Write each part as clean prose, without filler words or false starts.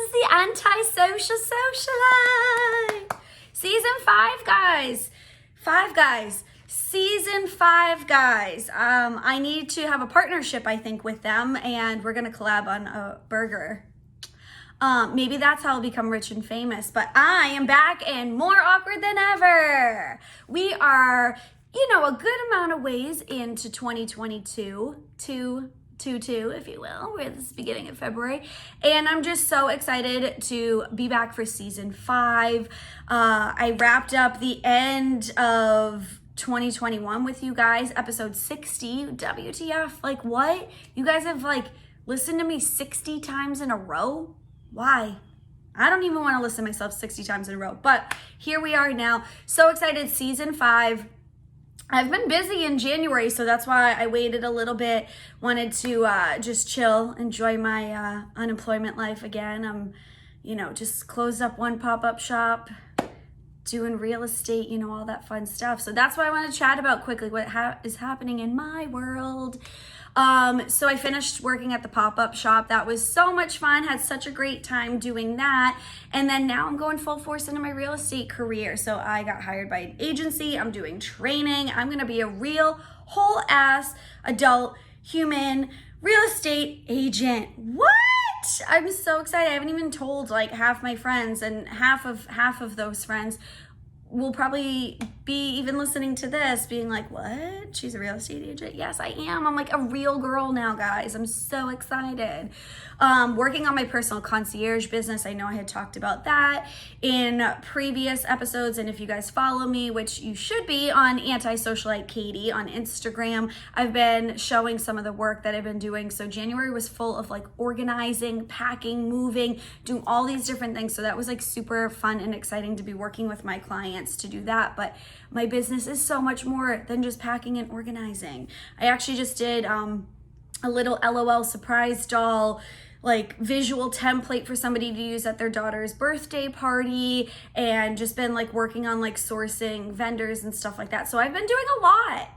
is the Antisocial Socialite. Season 5, guys. Season 5, guys. I need to have a partnership, I think, with them, and we're going to collab on a burger. Maybe that's how I'll become rich and famous, but I am back and more awkward than ever. We are, a good amount of ways into 2022, if you will. We're at the beginning of February, and I'm just so excited to be back for season 5. I wrapped up the end of 2021 with you guys, episode 60. WTF? Like, what? You guys have listened to me 60 times in a row? Why? I don't even want to listen to myself 60 times in a row, but here we are now. So excited, season 5. I've been busy in January, so that's why I waited a little bit. Wanted to just chill, enjoy my unemployment life again. I'm, just closed up one pop-up shop, doing real estate, all that fun stuff. So that's what I want to chat about quickly, what is happening in my world. So I finished working at the pop-up shop. That was so much fun. Had such a great time doing that. And then now I'm going full force into my real estate career. So I got hired by an agency. I'm doing training. I'm going to be a real whole ass adult human real estate agent. What? I'm so excited. I haven't even told half my friends, and half of those friends will probably be even listening to this being like, what? She's a real estate agent? Yes, I am. I'm like a real girl now, guys. I'm so excited. Working on my personal concierge business. I know I had talked about that in previous episodes, and if you guys follow me, which you should be, on Antisocialite Katie on Instagram, I've been showing some of the work that I've been doing. So January was full of organizing, packing, moving, doing all these different things. So that was super fun and exciting to be working with my clients to do that. But my business is so much more than just packing and organizing. I actually just did a little LOL surprise doll visual template for somebody to use at their daughter's birthday party, and just been working on sourcing vendors and stuff like that. So I've been doing a lot.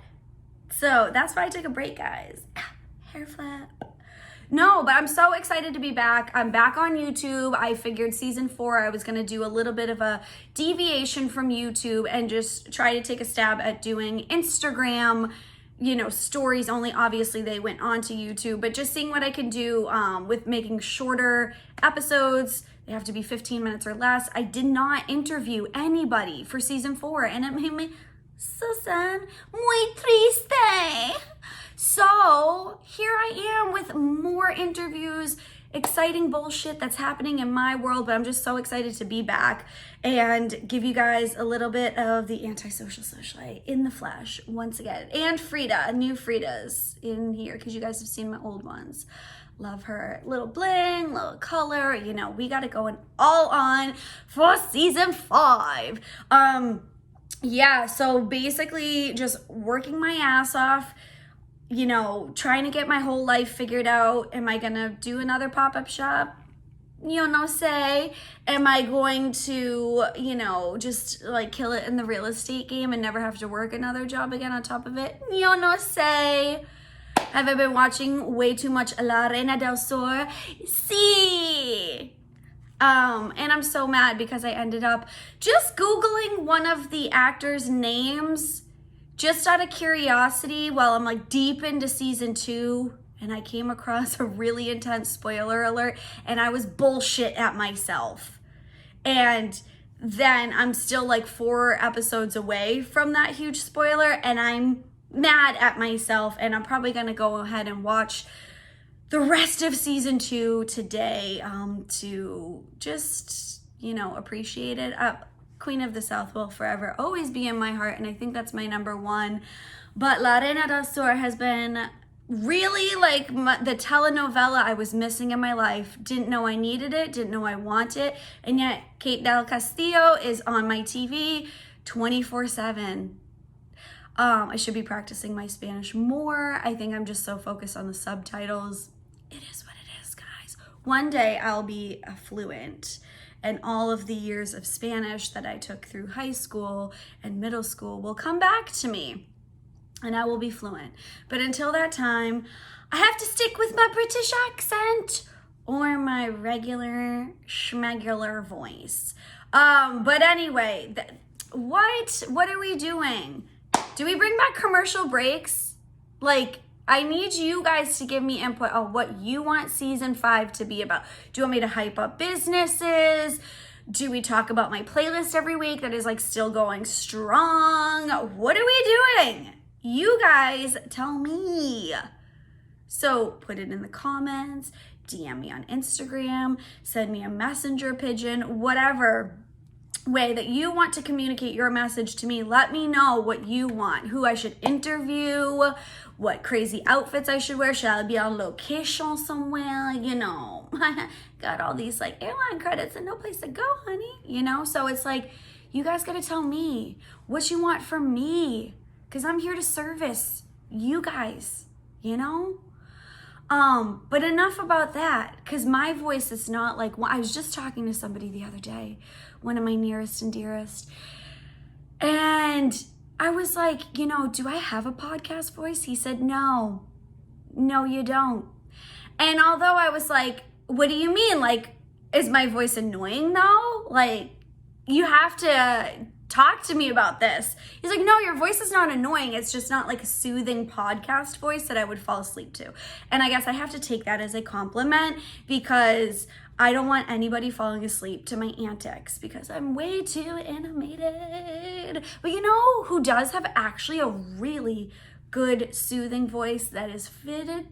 So that's why I took a break, guys. Hair flip. No, but I'm so excited to be back. I'm back on YouTube. I figured season 4, I was going to do a little bit of a deviation from YouTube and just try to take a stab at doing Instagram, stories only. Obviously they went on to YouTube, but just seeing what I can do with making shorter episodes. They have to be 15 minutes or less. I did not interview anybody for season 4, and it made me so sad, muy triste. So here I am with more interviews, exciting bullshit that's happening in my world, but I'm just so excited to be back and give you guys a little bit of the Antisocial Socialite in the flesh once again. And Frida, new Frida's in here, because you guys have seen my old ones. Love her. Little bling, little color, we got it going all on for season 5. Yeah, so basically just working my ass off, trying to get my whole life figured out. Am I gonna do another pop-up shop? No say. Am I going to, just kill it in the real estate game and never have to work another job again on top of it? No say. Have I been watching way too much La Reina del Sur? Sí. And I'm so mad because I ended up just Googling one of the actors' names just out of curiosity while I'm deep into season 2, and I came across a really intense spoiler alert, and I was bullshit at myself. And then I'm still 4 episodes away from that huge spoiler, and I'm mad at myself, and I'm probably gonna go ahead and watch the rest of season 2 today to just, appreciate it. Queen of the South will forever always be in my heart, and I think that's my number 1. But La Reina del Sur has been really the telenovela I was missing in my life. Didn't know I needed it, didn't know I wanted it, and yet Kate del Castillo is on my TV 24/7. I should be practicing my Spanish more. I think I'm just so focused on the subtitles. It is what it is, guys. One day I'll be fluent, and all of the years of Spanish that I took through high school and middle school will come back to me, and I will be fluent. But until that time, I have to stick with my British accent. or my regular schmegular voice. But anyway, what are we doing? Do we bring back commercial breaks? Like, I need you guys to give me input on what you want season 5 to be about. Do you want me to hype up businesses? Do we talk about my playlist every week that is like still going strong? What are we doing? You guys tell me. So put it in the comments, DM me on Instagram, send me a messenger pigeon, whatever way that you want to communicate your message to me. Let me know what you want, who I should interview, what crazy outfits I should wear. Should I be on location somewhere? You know, got all these like airline credits and no place to go, honey. You know, so it's like, you guys got to tell me what you want from me, because I'm here to service you guys, you know? But enough about that, because my voice is not like, I was just talking to somebody the other day, one of my nearest and dearest, and I was like, you know, do I have a podcast voice? He said, no, you don't. And although I was like, what do you mean? Like, is my voice annoying though? Like, you have to talk to me about this. He's like, no, your voice is not annoying. It's just not like a soothing podcast voice that I would fall asleep to. And I guess I have to take that as a compliment, because I don't want anybody falling asleep to my antics, because I'm way too animated. But you know who does have actually a really good soothing voice that is fitted,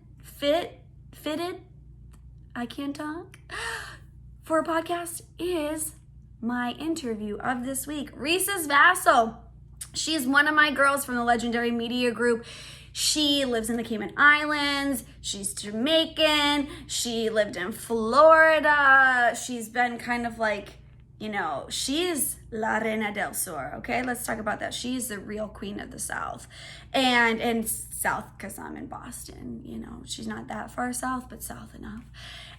I can't talk, for a podcast is my interview of this week, Reezes Vassal. She's one of my girls from the Legendary Media Group. She lives in the Cayman Islands. She's Jamaican. She lived in Florida. She's been kind of like, you know, she's La Reina del Sur, okay? Let's talk about that. She's the real queen of the South. And in South, because I'm in Boston, you know, she's not that far south, but south enough.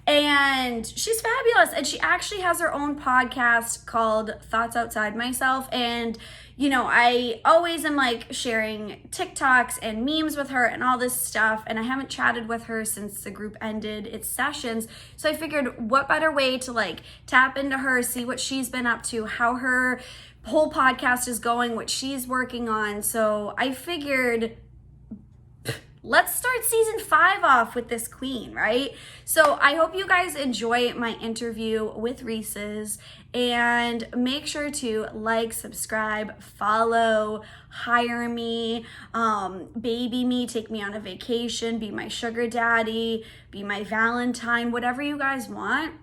And she's fabulous. And she actually has her own podcast called Thoughts Outside Myself. And, you know, I always am like sharing TikToks and memes with her and all this stuff. And I haven't chatted with her since the group ended its sessions. So I figured, what better way to like tap into her, see what she's been up to, how her whole podcast is going, what she's working on. So I figured, let's start season 5 off with this queen, right? So I hope you guys enjoy my interview with Reezes, and make sure to like, subscribe, follow, hire me, baby me, take me on a vacation, be my sugar daddy, be my Valentine, whatever you guys want.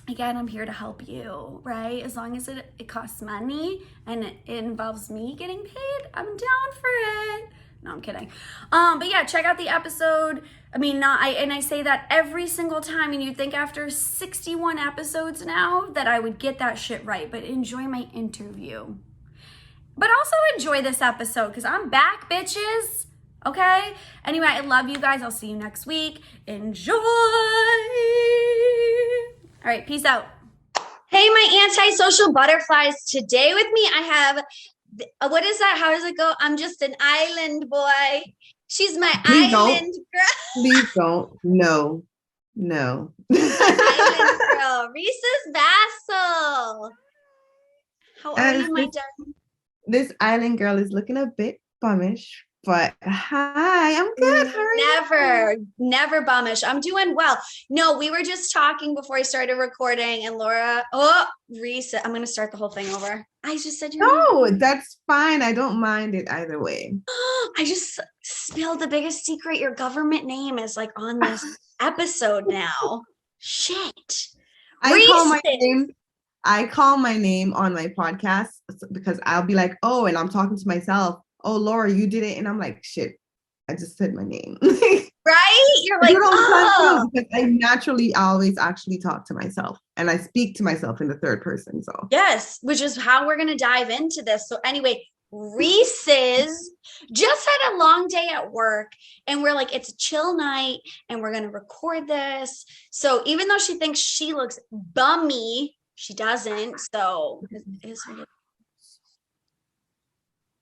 Again, I'm here to help you, right? As long as it costs money and it involves me getting paid, I'm down for it. No, I'm kidding. But yeah, check out the episode. I mean, I say that every single time, and you'd think after 61 episodes now that I would get that shit right, but enjoy my interview. But also enjoy this episode, because I'm back, bitches. Okay? Anyway, I love you guys. I'll see you next week. Enjoy. All right, peace out. Hey, my antisocial butterflies. Today with me, I have, what is that? How does it go? I'm just an island boy. She's my island girl. Please don't. No. Island girl. Reezes Vassal. How are you, my darling? This island girl is looking a bit bummish, but hi, I'm good. How are you? Never bummish. I'm doing well. No, we were just talking before I started recording, and Laura, Reese, I'm going to start the whole thing over. I just said your name. That's fine. I don't mind it either way. I just spilled the biggest secret. Your government name is like on this episode now. Shit. I call my name on my podcast because I'll be like, oh, and I'm talking to myself. Oh, Laura, you did it. And I'm like, shit, I just said my name. Right? You're like, because I naturally always actually talk to myself, and I speak to myself in the third person. So yes, which is how we're going to dive into this. So anyway, Reezes just had a long day at work, and we're like, it's a chill night and we're going to record this. So even though she thinks she looks bummy, she doesn't. So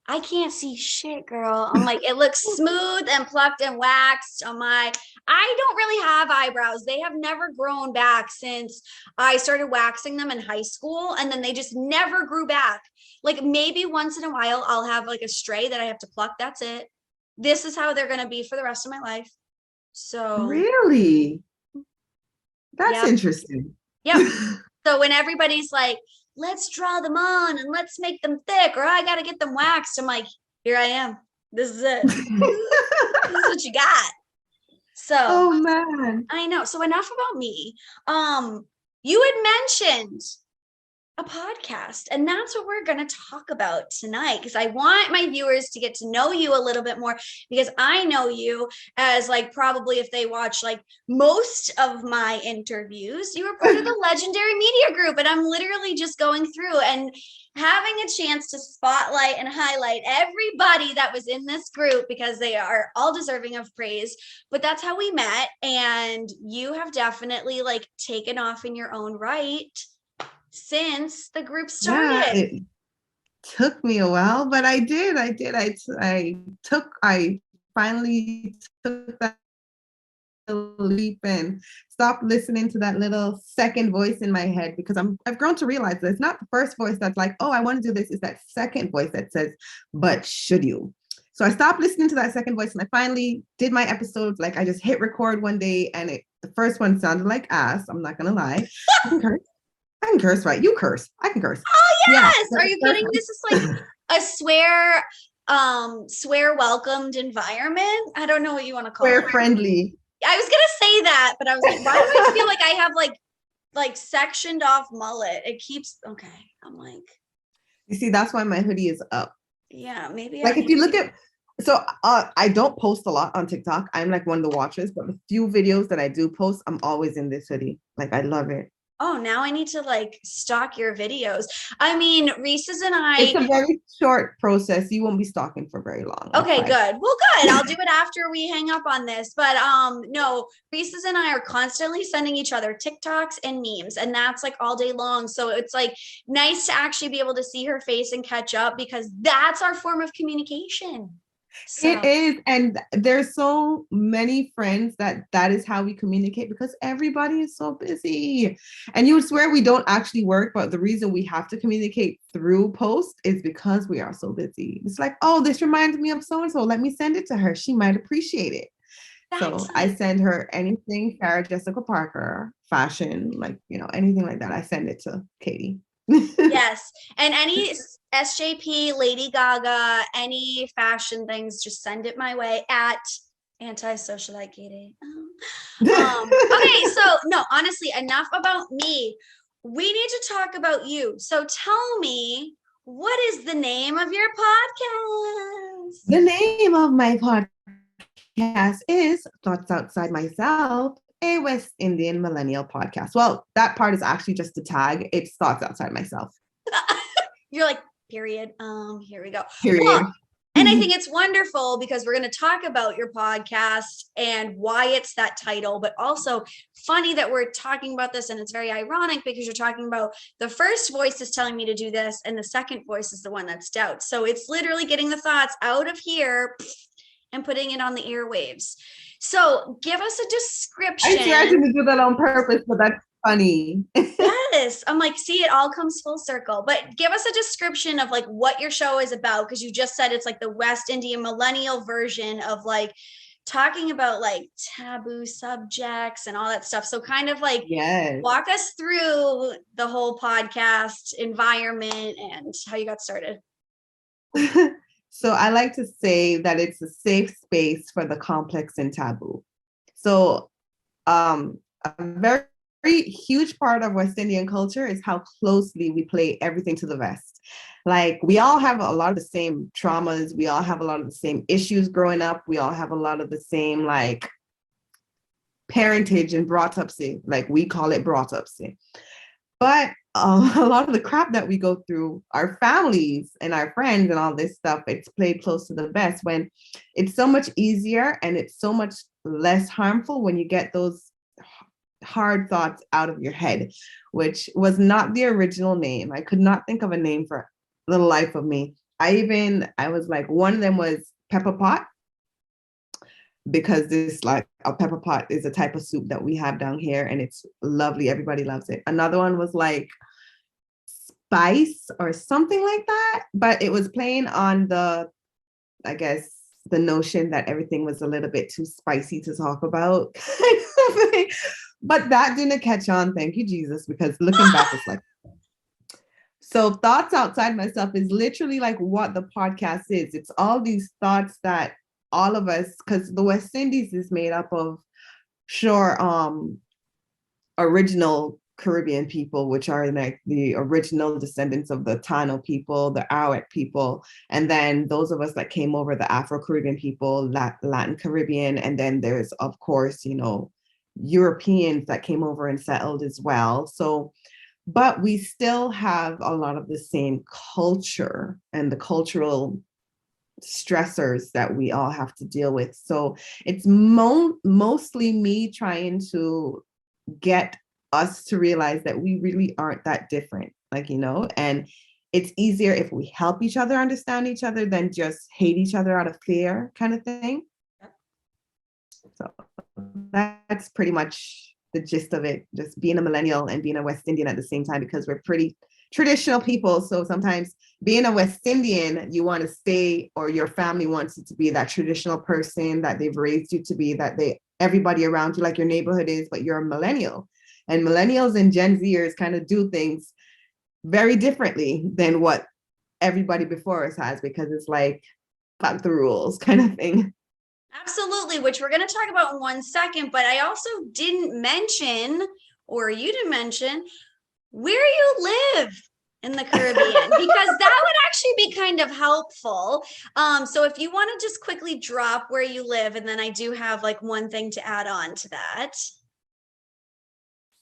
I can't see shit, girl. I'm like, it looks smooth and plucked and waxed on my, I don't really have eyebrows. They have never grown back since I started waxing them in high school. And then they just never grew back. Like maybe once in a while, I'll have like a stray that I have to pluck. That's it. This is how they're going to be for the rest of my life. So, Really? That's yep. interesting. Yep. So when everybody's like, let's draw them on and let's make them thick, or I got to get them waxed, I'm like, here I am. This is it. This is what you got. So, Oh man. I know. So enough about me. You had mentioned a podcast, and that's what we're going to talk about tonight, because I want my viewers to get to know you a little bit more, because I know you as like, probably if they watch like most of my interviews, you were part of the legendary media group, and I'm literally just going through and having a chance to spotlight and highlight everybody that was in this group, because they are all deserving of praise. But that's how we met, and you have definitely like taken off in your own right since the group started. Yeah, it took me a while, but I did. I finally took that leap and stopped listening to that little second voice in my head, because I've grown to realize that it's not the first voice that's like, oh, I want to do this. It's that second voice that says, but should you? So I stopped listening to that second voice, and I finally did my episodes. Like I just hit record one day, and the first one sounded like ass. I'm not gonna lie. I can curse, right? You curse. I can curse. Oh yes. Yeah. Are you kidding? This is like a swear welcomed environment. I don't know what you want to call Swear it. friendly. I was gonna say that, but I was like, why do I feel like I have like sectioned off mullet? It keeps okay. I'm like, You see, that's why my hoodie is up. yeah, maybe Like if you look at, so I don't post a lot on TikTok. I'm like one of the watchers, but the few videos that I do post, I'm always in this hoodie. Like I love it. oh, now I need to like stalk your videos. I mean, Reese's and It's I. a very short process. You won't be stalking for very long. Like Okay, 5. good. Well, good. I'll do it after we hang up on this. But no, Reese's and I are constantly sending each other TikToks and memes, and that's like all day long. So it's like nice to actually be able to see her face and catch up, because that's our form of communication. So It is, and there's so many friends that is how we communicate, because everybody is so busy. And you would swear we don't actually work, but the reason we have to communicate through post is because we are so busy. It's like, oh, this reminds me of so and so. Let me send it to her. She might appreciate it. So I send her anything Sarah Jessica Parker, fashion, like anything like that. I send it to Katie. yes, and any SJP, Lady Gaga, any fashion things, just send it my way at Antisocialite Katie. Okay, so no, honestly, enough about me. We need to talk about you. So tell me, what is the name of your podcast? The name of my podcast is Thoughts Outside Myself, a West Indian millennial podcast. Well, that part is actually just a tag. It's Thoughts Outside Myself. You're like, period. Here we go. Period. Well, and I think it's wonderful, because we're going to talk about your podcast and why it's that title, but also funny that we're talking about this. And it's very ironic, because you're talking about the first voice is telling me to do this, and the second voice is the one that's doubt. So it's literally getting the thoughts out of here and putting it on the airwaves. So give us a description. I tried to do that on purpose, but that's funny. Yes. I'm like, see, it all comes full circle. But give us a description of like what your show is about, because you just said it's like the West Indian millennial version of like talking about like taboo subjects and all that stuff. So kind of like walk us through the whole podcast environment and how you got started. So I like to say that it's a safe space for the complex and taboo. So a very huge part of West Indian culture is how closely we play everything to the West. Like we all have a lot of the same traumas. We all have a lot of the same issues growing up. We all have a lot of the same like parentage and brought up, say, like we call it brought up, say. But a lot of the crap that we go through, our families and our friends and all this stuff, it's played close to the vest, when it's so much easier and it's so much less harmful when you get those hard thoughts out of your head, which was not the original name. I could not think of a name for the life of me. I was like, one of them was pepper pot, because this like a pepper pot is a type of soup that we have down here and it's lovely. Everybody loves it. Another one was like spice or something like that, but it was playing on the, I guess, the notion that everything was a little bit too spicy to talk about. But that didn't catch on, thank you, Jesus, because looking back, it's like, so thoughts outside myself is literally like what the podcast is. It's all these thoughts that all of us, because the West Indies is made up of, sure, original Caribbean people, which are like the original descendants of the Tano people, the Arawak people, and then those of us that came over, the Afro-Caribbean people, Latin Caribbean, and then there's, of course, you know, Europeans that came over and settled as well. So, but we still have a lot of the same culture and the cultural stressors that we all have to deal with. So it's mostly me trying to get us to realize that we really aren't that different, like, you know, and it's easier if we help each other understand each other than just hate each other out of fear kind of thing. So that's pretty much the gist of it, just being a millennial and being a West Indian at the same time, because we're pretty traditional people. So sometimes being a West Indian, you want to stay, or your family wants you to be that traditional person that they've raised you to be, that everybody around you, like your neighborhood is, but you're a millennial. And millennials and Gen Zers kind of do things very differently than what everybody before us has, because it's like, fuck the rules kind of thing. Absolutely, which we're going to talk about in 1 second, but I also didn't mention, or you didn't mention, where you live in the Caribbean, because that would actually be kind of helpful. So if you want to just quickly drop where you live, and then I do have like one thing to add on to that.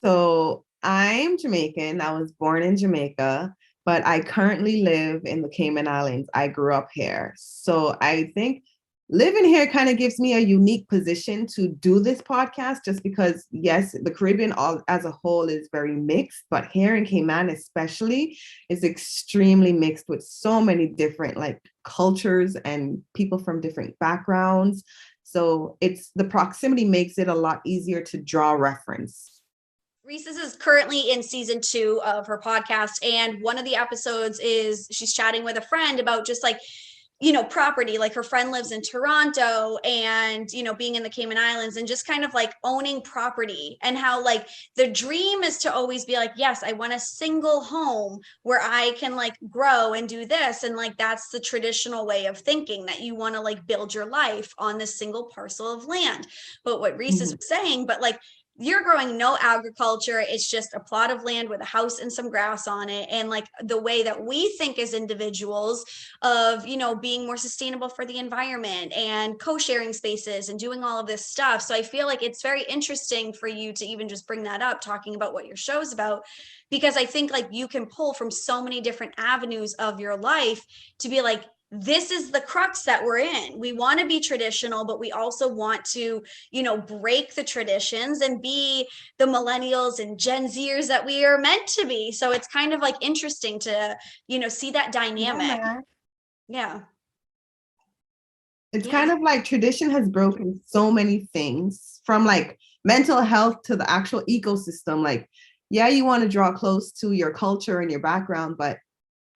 So I'm Jamaican. I was born in Jamaica, but I currently live in the Cayman Islands. I grew up here. So I think living here kind of gives me a unique position to do this podcast, just because, yes, the Caribbean all as a whole is very mixed, but here in Cayman especially is extremely mixed with so many different like cultures and people from different backgrounds. So it's the proximity makes it a lot easier to draw reference. Reezes is currently in season 2 of her podcast, and one of the episodes is she's chatting with a friend about just like, you know, property. Like her friend lives in Toronto, and, you know, being in the Cayman Islands, and just kind of like owning property, and how like the dream is to always be like, yes, I want a single home where I can like grow and do this. And like, that's the traditional way of thinking, that you want to like build your life on this single parcel of land. But what Reezes was saying, but like, you're growing no agriculture. It's just a plot of land with a house and some grass on it. And like the way that we think as individuals of, you know, being more sustainable for the environment and co-sharing spaces and doing all of this stuff. So I feel like it's very interesting for you to even just bring that up, talking about what your show's about, because I think like you can pull from so many different avenues of your life to be like, this is the crux that we're in. We want to be traditional, but we also want to, you know, break the traditions and be the millennials and Gen Zers that we are meant to be. So it's kind of like interesting to, you know, see that dynamic. Yeah. It's kind of like tradition has broken so many things, from like mental health to the actual ecosystem. Like, yeah, you want to draw close to your culture and your background, but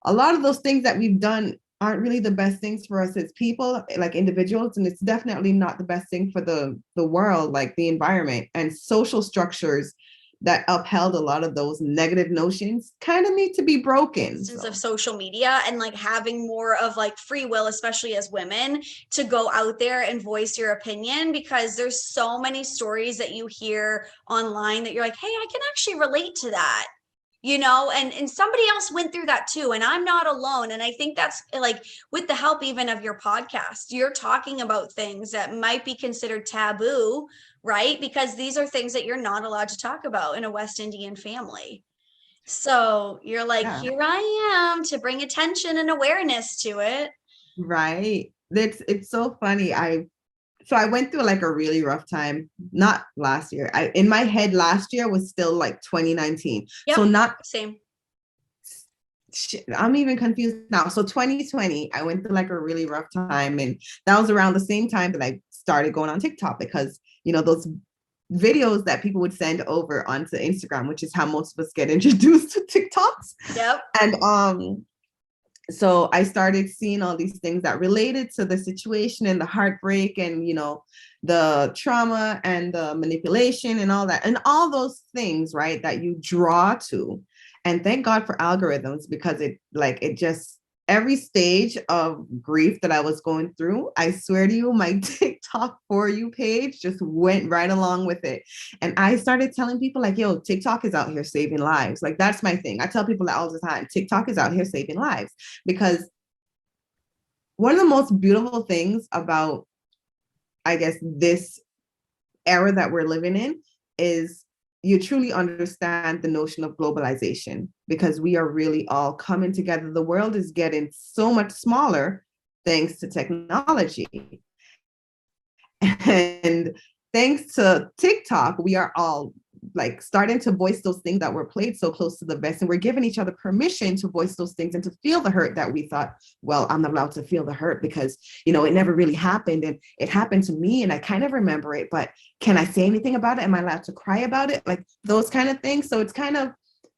a lot of those things that we've done aren't really the best things for us as people, like individuals, and it's definitely not the best thing for the world, like the environment and social structures that upheld a lot of those negative notions kind of need to be broken. So. Of social media and like having more of like free will, especially as women, to go out there and voice your opinion, because there's so many stories that you hear online that you're like, hey, I can actually relate to that, you know, and somebody else went through that too, and I'm not alone. And I think that's like, with the help even of your podcast, you're talking about things that might be considered taboo, right? Because these are things that you're not allowed to talk about in a West Indian family. So you're like, here I am to bring attention and awareness to it. Right. It's so funny. So I went through like a really rough time, not last year. In my head, last year was still like 2019. Yep, so not same. shit, I'm even confused now. So 2020, I went through like a really rough time, and that was around the same time that I started going on TikTok because those videos that people would send over onto Instagram, which is how most of us get introduced to TikToks. Yep. And so I started seeing all these things that related to the situation and the heartbreak and the trauma and the manipulation and all that and all those things, right, that you draw to. And thank God for algorithms, because it just every stage of grief that I was going through, I swear to you, my TikTok For You page just went right along with it. And I started telling people like, yo, TikTok is out here saving lives. Like, that's my thing. I tell people that all the time. TikTok is out here saving lives, because one of the most beautiful things about, I guess, this era that we're living in is you truly understand the notion of globalization, because we are really all coming together. The world is getting so much smaller thanks to technology. And thanks to TikTok, we are all like starting to voice those things that were played so close to the vest, and we're giving each other permission to voice those things and to feel the hurt that we thought, well, I'm not allowed to feel the hurt because it never really happened, and it happened to me and I kind of remember it, but can I say anything about it? Am I allowed to cry about it? Like those kind of things. So it's kind of,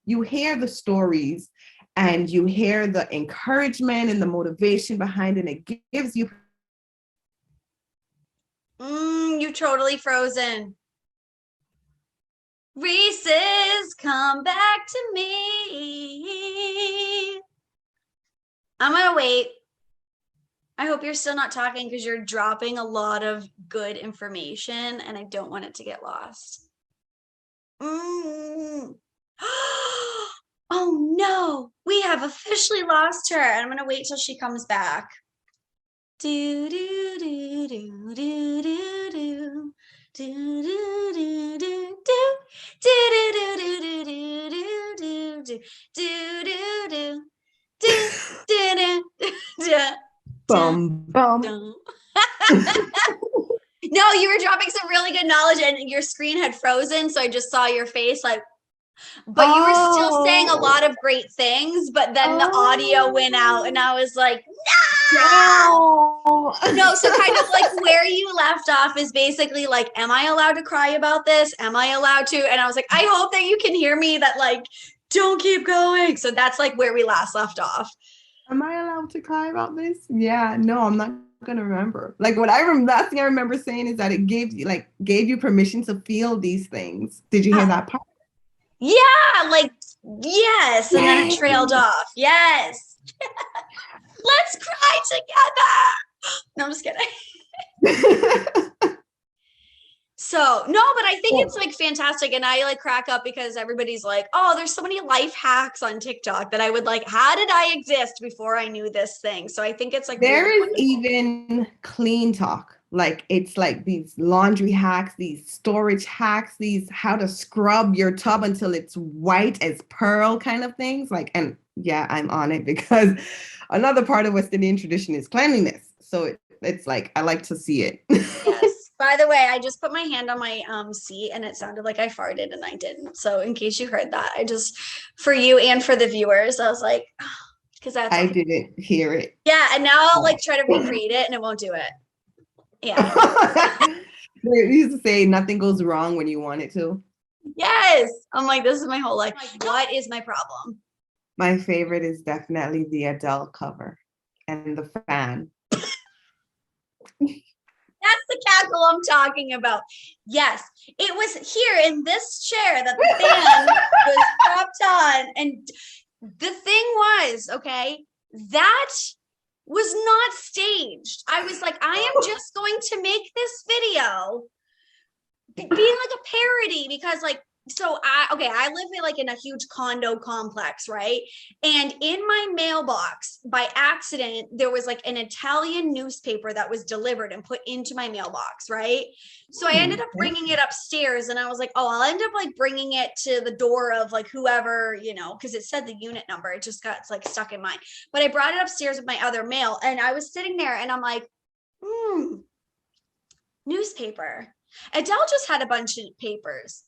you hear the stories and you hear the encouragement and the motivation behind it. It gives you You totally frozen. Reese's, come back to me. I'm gonna wait. I hope you're still not talking because you're dropping a lot of good information and I don't want it to get lost. Mm. Oh no, we have officially lost her. I'm gonna wait till she comes back. Do do do do do do do. Do do do do do do do do do do do do do do do bum bum. No, you were dropping some really good knowledge and your screen had frozen, so I just saw your face like, but you were still saying a lot of great things, but then the audio went out and I was like, no, so kind of like where you left off is basically like, am I allowed to cry about this? Am I allowed to? And I was like, I hope that you can hear me, that like, don't keep going. So that's like where we last left off. Am I allowed to cry about this? Yeah, no, I'm not gonna remember. Like what I remember, last thing I remember saying is that it gave you permission to feel these things. Did you hear that part? Yeah, like yes, and then it trailed off. Yes. Let's cry together. No, I'm just kidding. So no, but I think it's like fantastic. And I like crack up because everybody's like, oh, there's so many life hacks on TikTok that I would like, how did I exist before I knew this thing? So I think it's like there really is wonderful. even clean talk. Like it's like these laundry hacks, these storage hacks, these how to scrub your tub until it's white as pearl kind of things. Like, and yeah, I'm on it because another part of West Indian tradition is cleanliness. So it's like I like to see it. Yes. By the way, I just put my hand on my seat and it sounded like I farted and I didn't. So in case you heard that, I just, for you and for the viewers, I was like, because that's I didn't hear it. Yeah, and now I'll like try to recreate it and it won't do it. Yeah. They used to say nothing goes wrong when you want it to. Yes. I'm like, this is my whole life. Like, what is my problem? My favorite is definitely the Adele cover and the fan. That's the cackle I'm talking about. Yes, it was here in this chair that the fan was propped on. And the thing was, okay, that was not staged. I was like, I am just going to make this video being like a parody because like, so I live in a huge condo complex, right? And in my mailbox by accident, there was like an Italian newspaper that was delivered and put into my mailbox, right? So I ended up bringing it upstairs and I was like, oh, I'll end up like bringing it to the door of like whoever, because it said the unit number. It just got like stuck in mine. But I brought it upstairs with my other mail and I was sitting there and I'm like, newspaper. Adele just had a bunch of papers.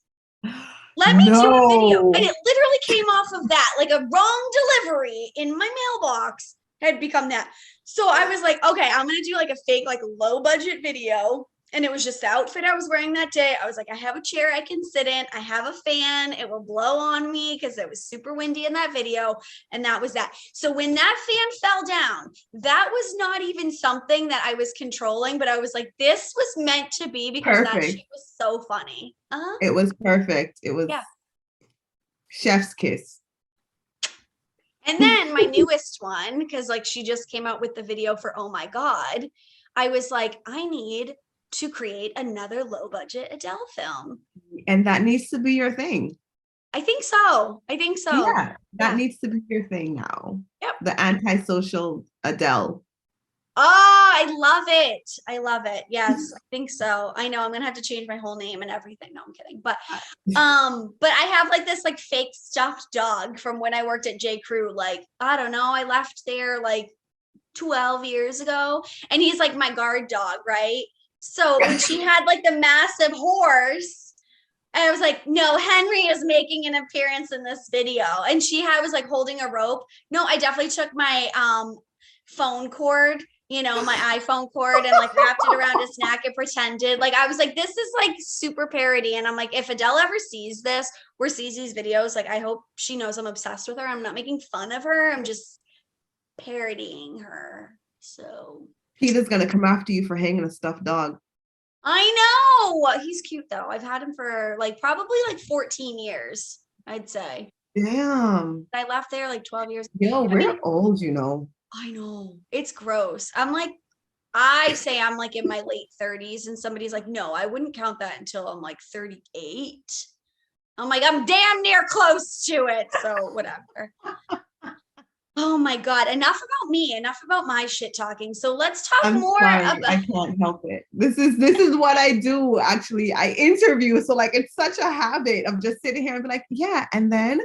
let me do a video. And it literally came off of that, like a wrong delivery in my mailbox had become that. So I was like, okay, I'm going to do like a fake, like low budget video. And it was just the outfit I was wearing that day. I was like, I have a chair I can sit in. I have a fan. It will blow on me because it was super windy in that video. And that was that. So when that fan fell down, that was not even something that I was controlling, but I was like, this was meant to be because that shit was so funny. It was perfect. It was chef's kiss. And then my newest one, because like she just came out with the video for Oh My God, I was like, I need to create another low budget Adele film. And that needs to be your thing. I think so. Yeah, that needs to be your thing now. Yep. The antisocial Adele. Oh, I love it. Yes, I think so. I know I'm gonna have to change my whole name and everything. No, I'm kidding. But I have like this like fake stuffed dog from when I worked at J. Crew. Like, I don't know, I left there like 12 years ago, and he's like my guard dog, right? So when she had like the massive horse, I was like, no, Henry is making an appearance in this video. And was like holding a rope. No, I definitely took my phone cord, my iPhone cord, and like wrapped it around his neck and pretended. Like, I was like, this is like super parody. And I'm like, if Adele ever sees this or sees these videos, like, I hope she knows I'm obsessed with her. I'm not making fun of her. I'm just parodying her. So Peter's gonna come after you for hanging a stuffed dog. I know. He's cute though. I've had him for like probably like 14 years, I'd say. Damn. I left there like 12 years. Yo, we're old, I know. It's gross. I say I'm like in my late 30s, and somebody's like, no, I wouldn't count that until I'm like 38. I'm like, I'm damn near close to it. So whatever. Oh my God. Enough about me. Enough about my shit talking. So let's talk more about. I can't help it. This is what I do. Actually, I interview. So like, it's such a habit of just sitting here and be like, yeah. And then.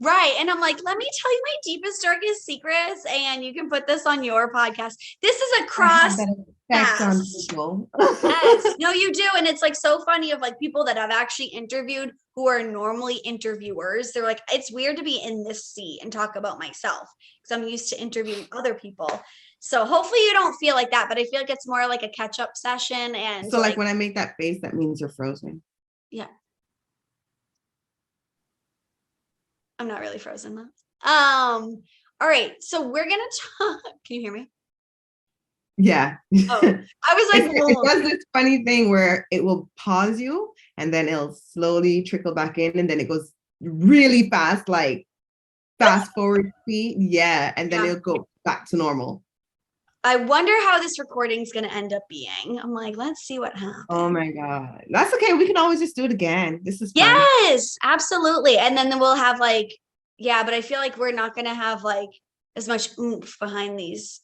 Right. And I'm like, let me tell you my deepest, darkest secrets. And you can put this on your podcast. This is a cross. Yes. No, you do. And it's like so funny of like people that I've actually interviewed who are normally interviewers. They're like, it's weird to be in this seat and talk about myself because I'm used to interviewing other people. So hopefully you don't feel like that, but I feel like it's more like a catch-up session. And so like when I make that face, that means you're frozen. Yeah. I'm not really frozen though. All right. So we're gonna talk. Can you hear me? Yeah. Oh, I was like, it does this funny thing where it will pause you and then it'll slowly trickle back in, and then it goes really fast, like fast forward speed. Yeah. And then it'll go back to normal. I wonder how this recording is going to end up being. I'm like, let's see what happens. Oh my God. That's okay. We can always just do it again. This is fun. Yes, absolutely. And then we'll have like, but I feel like we're not going to have like as much oomph behind these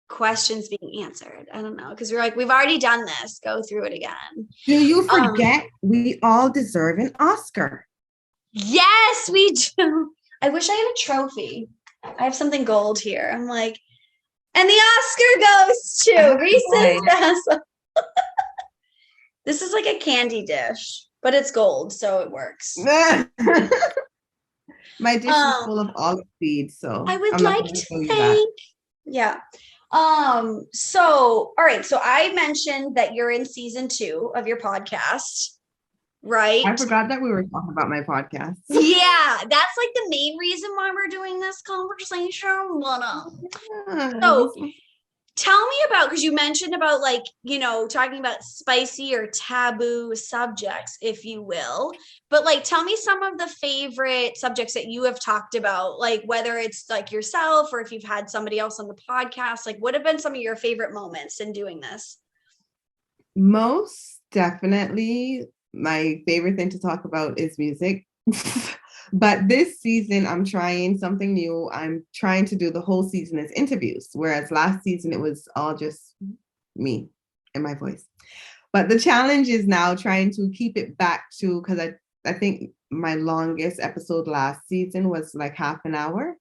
questions being answered. I don't know. Because we're like, we've already done this. Go through it again. Do you forget we all deserve an Oscar? Yes, we do. I wish I had a trophy. I have something gold here. I'm like, and the Oscar goes to Reezes. This is like a candy dish, but it's gold, so it works. My dish is full of olive seeds, so I would like to thank. Yeah. So, all right. So I mentioned that you're in season 2 of your podcast, right? I forgot that we were talking about my podcast. Yeah, that's like the main reason why we're doing this conversation. So tell me about, because you mentioned about like, talking about spicy or taboo subjects, if you will, but like, tell me some of the favorite subjects that you have talked about, like whether it's like yourself or if you've had somebody else on the podcast, like what have been some of your favorite moments in doing this? Most definitely. My favorite thing to talk about is music. But this season, I'm trying something new. I'm trying to do the whole season as interviews, whereas last season, it was all just me and my voice. But the challenge is now trying to keep it back to, because I think my longest episode last season was like half an hour.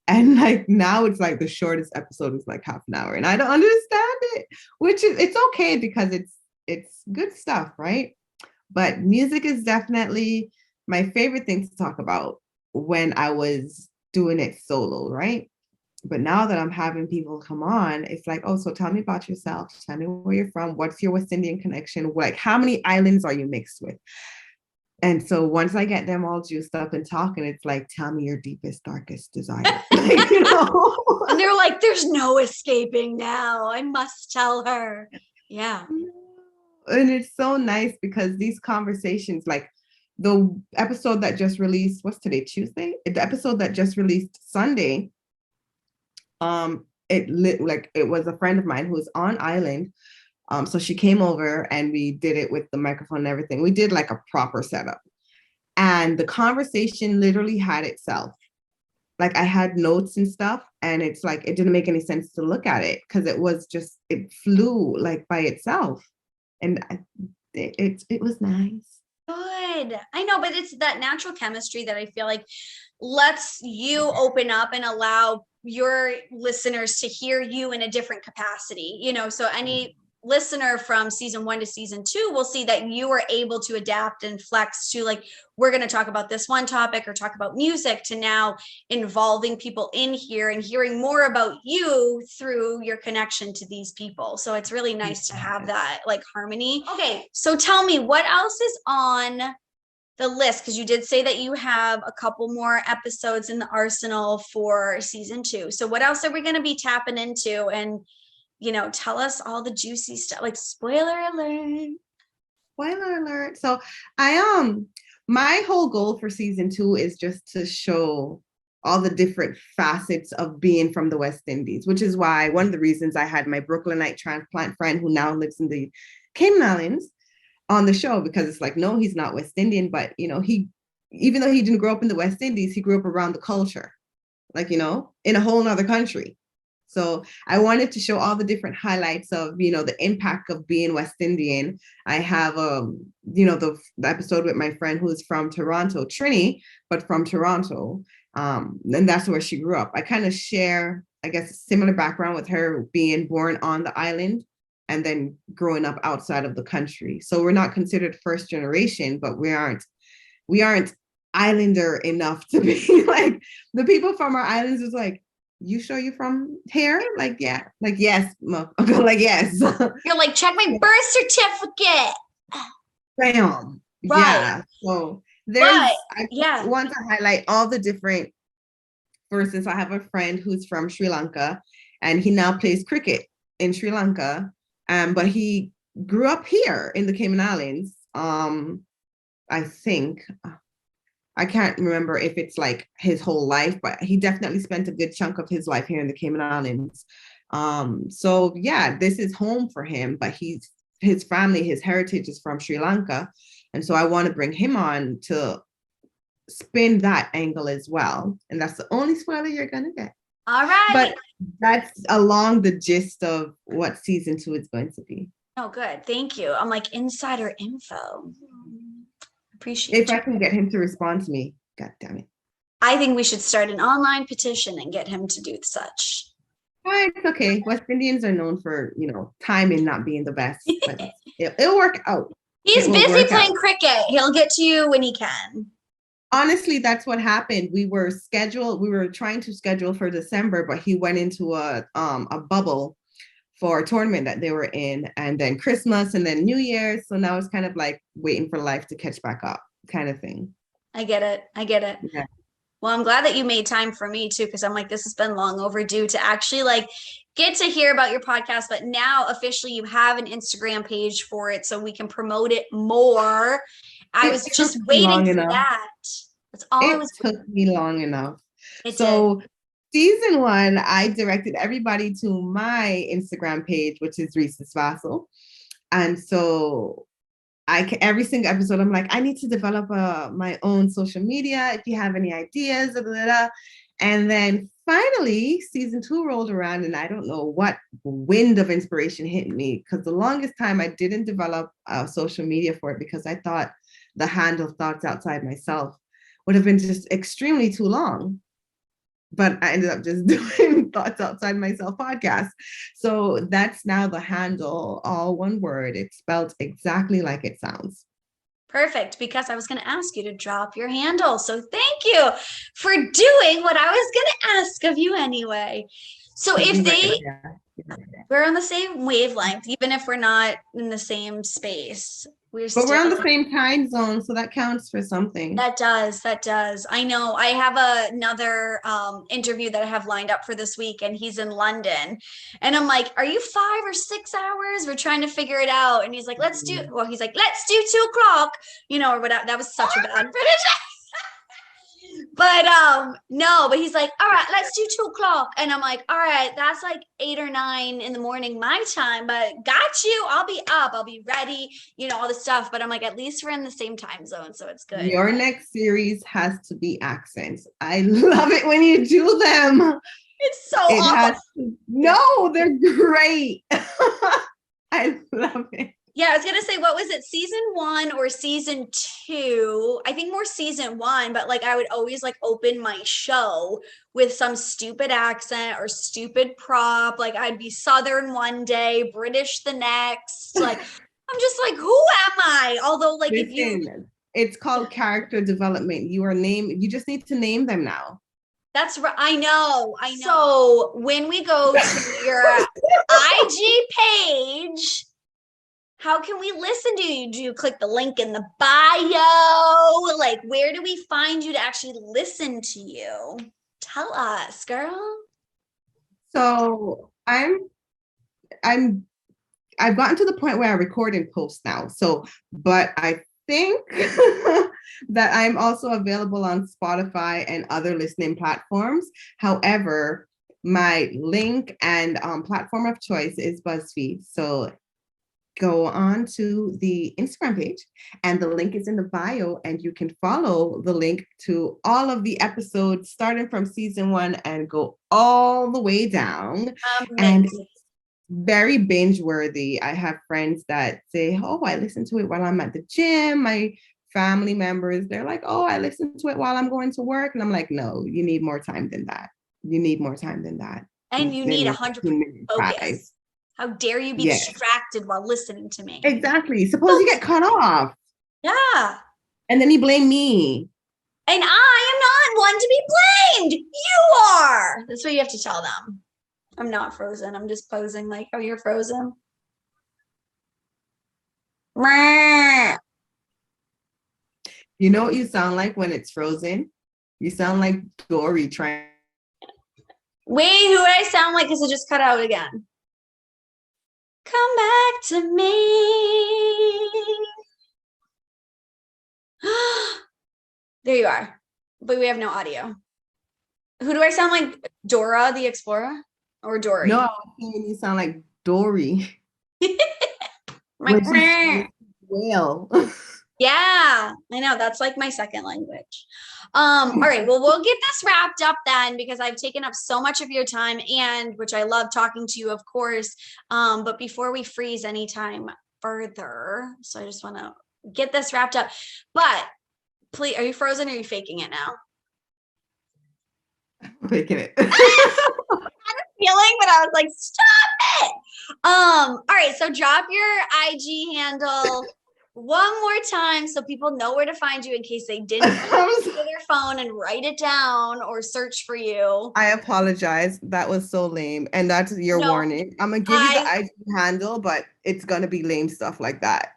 And like now it's like the shortest episode is like half an hour. And I don't understand it, which is, it's okay because it's good stuff, right? But music is definitely my favorite thing to talk about when I was doing it solo, right? But now that I'm having people come on, it's like, oh, so tell me about yourself. Tell me where you're from. What's your West Indian connection? Like, how many islands are you mixed with? And so once I get them all juiced up and talking, it's like, tell me your deepest, darkest desire. Like, And they're like, there's no escaping now. I must tell her. Yeah. And it's so nice because these conversations, like the episode that just released, what's today, Tuesday? The episode that just released Sunday, it was a friend of mine who was on island. So she came over and we did it with the microphone and everything. We did like a proper setup. And the conversation literally had itself. Like I had notes and stuff, and it's like it didn't make any sense to look at it because it flew like by itself. And it was nice. Good. I know, but it's that natural chemistry that I feel like lets you open up and allow your listeners to hear you in a different capacity, so any listener from season 1 to season 2 will see that you are able to adapt and flex to, like, we're going to talk about this one topic or talk about music, to now involving people in here and hearing more about you through your connection to these people. So it's really nice to have that like harmony. Okay, so tell me, what else is on the list? Because you did say that you have a couple more episodes in the arsenal for season 2. So what else are we going to be tapping into? And tell us all the juicy stuff, like spoiler alert. Spoiler alert. So my whole goal for season 2 is just to show all the different facets of being from the West Indies, which is why one of the reasons I had my Brooklynite transplant friend who now lives in the Cayman Islands on the show, because it's like, no, he's not West Indian, but he, even though he didn't grow up in the West Indies, he grew up around the culture, like, in a whole nother country. So I wanted to show all the different highlights of, the impact of being West Indian. I have, the episode with my friend who's from Toronto, Trini, but from Toronto. And that's where she grew up. I kind of share, I guess, a similar background with her, being born on the island and then growing up outside of the country. So we're not considered first generation, but we aren't islander enough to be like, the people from our islands is like, you sure you're from here? Like, yeah. Like, yes. Like, yes. You're like, check my birth certificate. Bam. Right. Yeah. So I want to highlight all the different, for instance, I have a friend who's from Sri Lanka and he now plays cricket in Sri Lanka. But he grew up here in the Cayman Islands. I think, I can't remember if it's like his whole life, but he definitely spent a good chunk of his life here in the Cayman Islands. So yeah, this is home for him, but his family, his heritage is from Sri Lanka. And so I want to bring him on to spin that angle as well. And that's the only spoiler you're going to get. All right. But that's along the gist of what season 2 is going to be. Oh, good. Thank you. I'm like, insider info. Appreciate if I can get him to respond to me. God damn it. I think we should start an online petition and get him to do such. It's okay. West Indians are known for, timing not being the best, but it'll work out. He's busy playing cricket. He'll get to you when he can. Honestly, that's what happened. We were trying to schedule for December, but he went into a bubble for a tournament that they were in, and then Christmas and then New Year's. So now it's kind of like waiting for life to catch back up kind of thing. I get it. Yeah. Well, I'm glad that you made time for me too, because I'm like, this has been long overdue to actually like get to hear about your podcast. But now officially you have an Instagram page for it, so we can promote it more. I was just waiting for that. That's all it took me long enough. So season 1, I directed everybody to my Instagram page, which is Reezes Vassal. And so every single episode, I'm like, I need to develop my own social media. If you have any ideas, blah, blah, blah. And then finally, season 2 rolled around, and I don't know what wind of inspiration hit me, because the longest time I didn't develop social media for it because I thought the handle Thoughts Outside Myself would have been just extremely too long. But I ended up just doing Thoughts Outside Myself podcast. So that's now the handle, all one word. It's spelled exactly like it sounds. Perfect, because I was going to ask you to drop your handle. So thank you for doing what I was going to ask of you anyway. So if we're on the same wavelength, even if we're not in the same space, but we're on the same time zone, so that counts for something. That does. I know. I have another interview that I have lined up for this week, and he's in London. And I'm like, are you 5 or 6 hours? We're trying to figure it out. And he's like, let's do 2 o'clock, or whatever. That was such a bad British. But no, but he's like, all right, let's do 2 o'clock. And I'm like, all right, that's like 8 or 9 in the morning my time, but got you. I'll be up, I'll be ready, all this stuff. But I'm like, at least we're in the same time zone, so it's good. Your next series has to be accents. I love it when you do them. It's so awesome. No, they're great. I love it. Yeah, I was gonna say, what was it, season 1 or season 2? I think more season 1, but like I would always like open my show with some stupid accent or stupid prop. Like I'd be Southern one day, British the next. Like I'm just like, who am I? Although like it's called character development. You just need to name them now. That's right. I know. So when we go to your IG page, how can we listen to you? Do you click the link in the bio? Like, where do we find you to actually listen to you? Tell us, girl. So I've gotten to the point where I record and post now. But I think that I'm also available on Spotify and other listening platforms. However, my link and platform of choice is BuzzFeed. So go on to the Instagram page and the link is in the bio, and you can follow the link to all of the episodes starting from season 1 and go all the way down. And it's very binge worthy. I have friends that say, oh, I listen to it while I'm at the gym. My family members, they're like, oh, I listen to it while I'm going to work. And I'm like, no, you need more time than that. And you need 100% focus. How dare you be distracted while listening to me? Exactly. Suppose you get cut off. Yeah. And then you blame me. And I am not one to be blamed. You are. That's what you have to tell them. I'm not frozen. I'm just posing like, oh, you're frozen. You know what you sound like when it's frozen? You sound like Dory trying. Wait, who do I sound like? Because it just cut out again. Come back to me. There you are. But we have no audio. Who do I sound like? Dora the Explorer? Or Dory? No, you sound like Dory. Whale. Yeah, I know. That's like my second language. All right. Well, we'll get this wrapped up then, because I've taken up so much of your time, and which I love talking to you, of course. But before we freeze anytime further, so I just want to get this wrapped up. But please, are you frozen or are you faking it now? I'm faking it. I had a feeling, but I was like, stop it. All right. So drop your IG handle one more time so people know where to find you in case they didn't go to their phone and write it down or search for you. I apologize. That was so lame. And that's your warning. I'm going to give you the IG handle, but it's going to be lame stuff like that.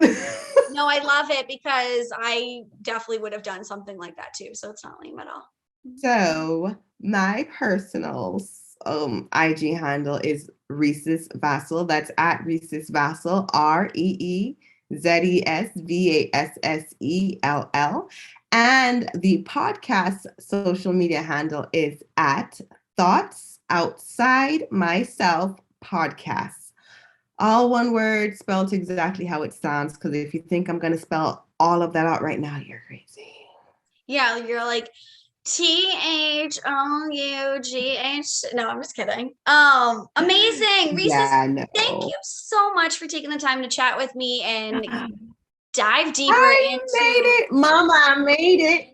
No, I love it because I definitely would have done something like that too. So it's not lame at all. So my personal IG handle is Reezes Vassal. That's at Reezes Vassal, ReezesVassell. And the podcast social media handle is at Thoughts Outside Myself Podcasts. All one word, spelled exactly how it sounds, because if you think I'm going to spell all of that out right now, you're crazy. Yeah, you're like THOUGH. No, I'm just kidding. Amazing. Reezes, thank you so much for taking the time to chat with me and dive deeper into. I made it, Mama. I made it.